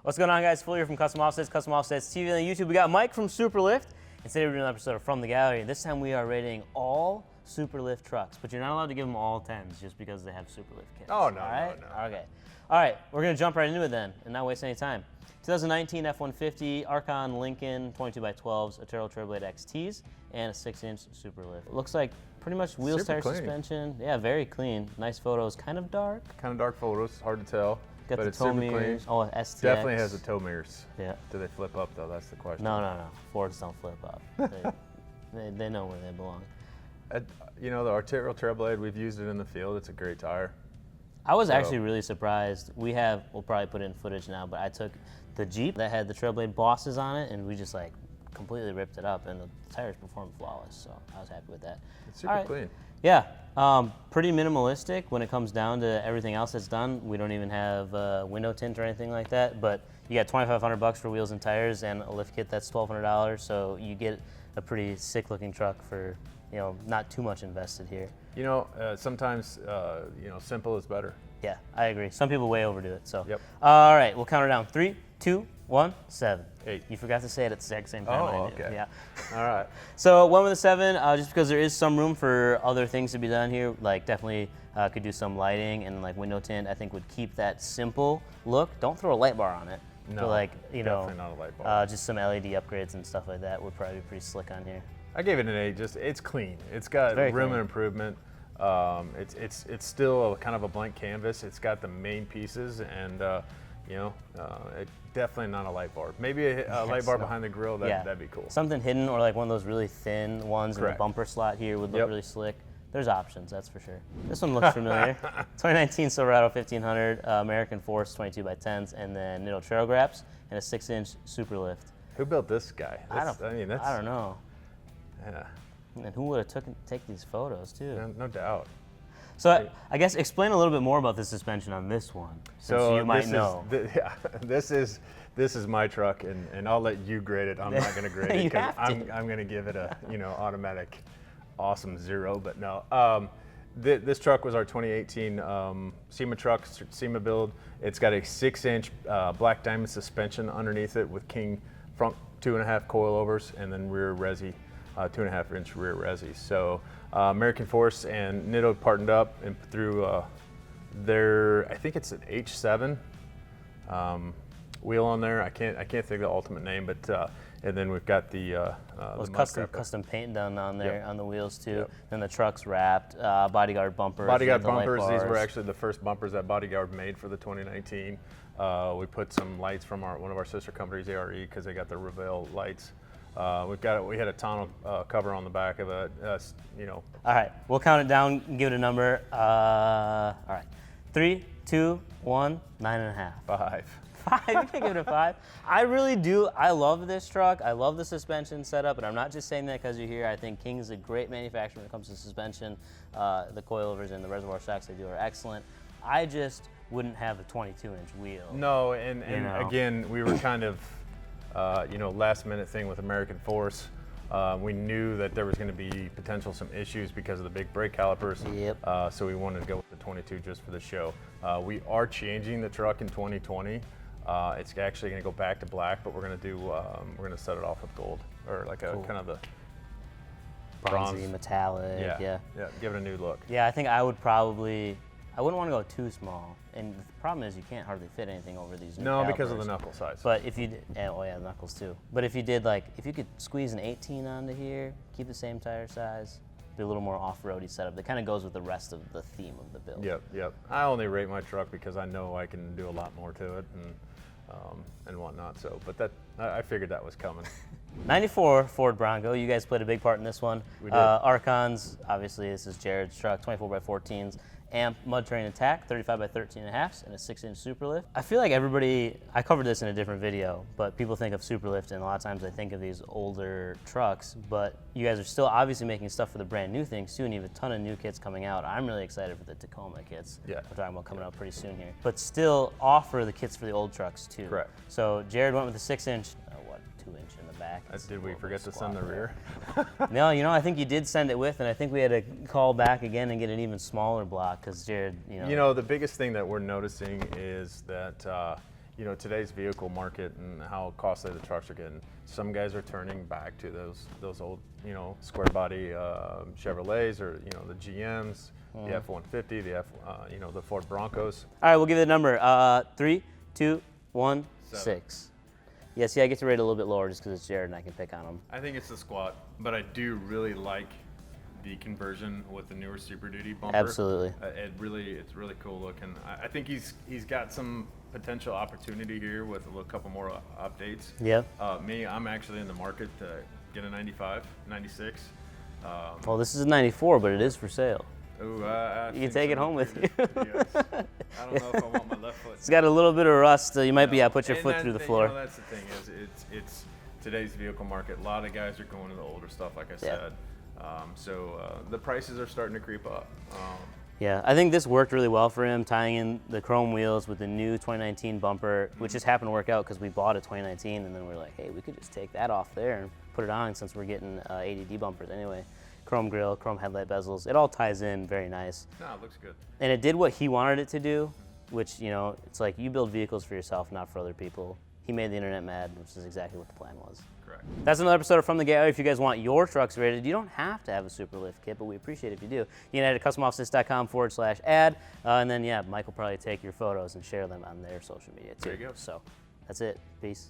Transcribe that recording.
What's going on, guys? Phil here from Custom Offsets TV on YouTube. We got Mike from Superlift, and today we're doing an episode of From the Gallery. This time we are rating all Superlift trucks, but you're not allowed to give them all 10s just because they have Superlift kits. Oh, no, all right? no. Okay. All right, we're going to jump right into it then and not waste any time. 2019 F-150, Archon Lincoln 22x12s, Otero Trailblade XTs, and a 6-inch Superlift. It looks like pretty much wheels, tire, suspension. Yeah, very clean. Nice photos. Kind of dark. Kind of dark photos, hard to tell. Got but the it's tow super mirrors. clean. Oh, STX. Definitely has the tow mirrors. Yeah. Do they flip up though? That's the question. No. Fords don't flip up. They know where they belong. You know, the Arterial Trailblade, we've used it in the field. It's a great tire. I was actually really surprised. We'll probably put it in footage now, but I took the Jeep that had the Trailblade bosses on it, and we just like completely ripped it up, and the tires performed flawless. So I was happy with that. It's super clean. Yeah, pretty minimalistic when it comes down to everything else that's done. We don't even have window tint or anything like that, but you got $2,500 for wheels and tires and a lift kit that's $1,200, so you get a pretty sick looking truck for, you know, not too much invested here. You know, sometimes, you know, simple is better. Yeah, I agree. Some people way overdo it, so. Yep. All right, we'll count her down. 3, 2, 1, 7. 8. You forgot to say it at the exact same time. Oh, okay. Yeah. All right. So went with a 7, just because there is some room for other things to be done here. Like definitely could do some lighting and like window tint. I think would keep that simple look. Don't throw a light bar on it. No, but like, you know, definitely not a light bar. just some LED upgrades and stuff like that would probably be pretty slick on here. I gave it an 8. Just it's clean. It's got Very room clean. and improvement. It's still kind of a blank canvas. It's got the main pieces, and you know, definitely not a light bar. Maybe a light bar behind the grill. That'd be cool. Something hidden, or like one of those really thin ones in the Correct. bumper slot here would look really slick. There's options, that's for sure. This one looks familiar. 2019 Silverado 1500, American Force 22x10s, and then Nitto Trail Graps, and a 6-inch Superlift. Who built this guy? I don't know. Yeah. And who would have take these photos too? No doubt. So I guess explain a little bit more about the suspension on this one, since you might know. This is my truck, and I'll let you grade it. I'm not going to grade it because I'm going to give it a automatic awesome 0. But no, this truck was our 2018 SEMA truck, SEMA build. It's got a 6-inch black diamond suspension underneath it with King front 2.5 coilovers, and then rear resi. 2.5-inch rear resi. So American Force and Nitto partnered up and threw their, I think it's an H7 wheel on there. I can't think of the ultimate name, but and then we've got the custom paint done on there on the wheels too. Then the truck's wrapped, bodyguard bumpers. Bodyguard bumpers. These were actually the first bumpers that Bodyguard made for the 2019. We put some lights from one of our sister companies, ARE, because they got the Reveal lights. We had a tonneau cover on the back of it, you know. All right, we'll count it down and give it a number. All right, 3, 2, 1, 9.5. 5. 5, you can give it a 5. I really do. I love this truck. I love the suspension setup, and I'm not just saying that because you're here. I think King is a great manufacturer when it comes to suspension. The coilovers and the reservoir shocks they do are excellent. I just wouldn't have a 22-inch wheel. No, and again, we were kind of, last minute thing with American Force. We knew that there was going to be some issues because of the big brake calipers. Yep. So we wanted to go with the 22 just for the show. We are changing the truck in 2020. It's actually going to go back to black, but we're going to set it off with gold, or like a kind of the bronzy metallic. Yeah, give it a new look. Yeah, I think I wouldn't want to go too small. And the problem is you can't hardly fit anything over these new calipers. Because of the knuckle size. But if you did, the knuckles too. But if you did, if you could squeeze an 18 onto here, keep the same tire size, be a little more off-roady setup. That kind of goes with the rest of the theme of the build. Yep. I only rate my truck because I know I can do a lot more to it and whatnot. So, but I figured that was coming. 94 Ford Bronco. You guys played a big part in this one. We did. Archons, obviously this is Jared's truck, 24x14s. Amp Mud Terrain Attack, 35x13.5s, and a 6-inch Superlift. I feel like I covered this in a different video, but people think of Superlift, and a lot of times they think of these older trucks, but you guys are still obviously making stuff for the brand new things too, and you have a ton of new kits coming out. I'm really excited for the Tacoma kits. Yeah. We're talking about coming out pretty soon here. But still offer the kits for the old trucks too. Correct. So Jared went with a 6-inch, 2-inch in the back. Did we forget to send the rear? No, I think you did send it with, and I think we had to call back again and get an even smaller block because Jared, the biggest thing that we're noticing is that, you know, today's vehicle market and how costly the trucks are getting, some guys are turning back to those old, you know, square body Chevrolets, or, you know, the GMs, the F-150, you know, the Ford Broncos. All right, we'll give it a number. 3, 2, 1, 6. Yeah, see, I get to rate a little bit lower just because it's Jared and I can pick on him. I think it's the squat, but I do really like the conversion with the newer Super Duty bumper. Absolutely. It's really cool looking. I think he's got some potential opportunity here with a couple more updates. Yeah. I'm actually in the market to get a 95, 96. Well, this is a 94, but it is for sale. Ooh, You can take it home with you. I don't know if I want my left foot. It's got a little bit of rust. You might be put your And foot through the floor. You know, that's the thing is it's today's vehicle market. A lot of guys are going to the older stuff, like I said. So the prices are starting to creep up. Yeah, I think this worked really well for him, tying in the chrome wheels with the new 2019 bumper, which just happened to work out because we bought a 2019, and then we're like, hey, we could just take that off there and put it on since we're getting ADD bumpers anyway. Chrome grille, chrome headlight bezels. It all ties in very nice. No, it looks good. And it did what he wanted it to do, which, you know, it's like you build vehicles for yourself, not for other people. He made the internet mad, which is exactly what the plan was. Correct. That's another episode of From the Gallery. If you guys want your trucks rated, you don't have to have a super lift kit, but we appreciate it if you do. You can head to customoffices.com/ad, and then, yeah, Mike will probably take your photos and share them on their social media too. There you go. So that's it. Peace.